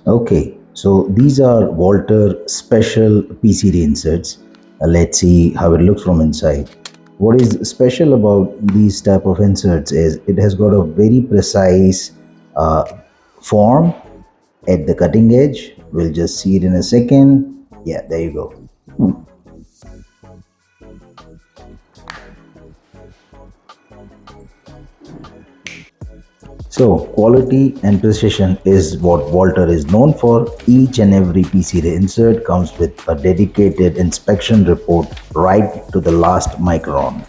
Okay, so these are Walter special PCD inserts. Let's see how it looks from inside. What is special about these type of inserts is it has got a very precise form at the cutting edge. We'll just see it in a second. Yeah, there you go. So, quality and precision is what Walter is known for. Each and every PCD insert comes with a dedicated inspection report right to the last micron.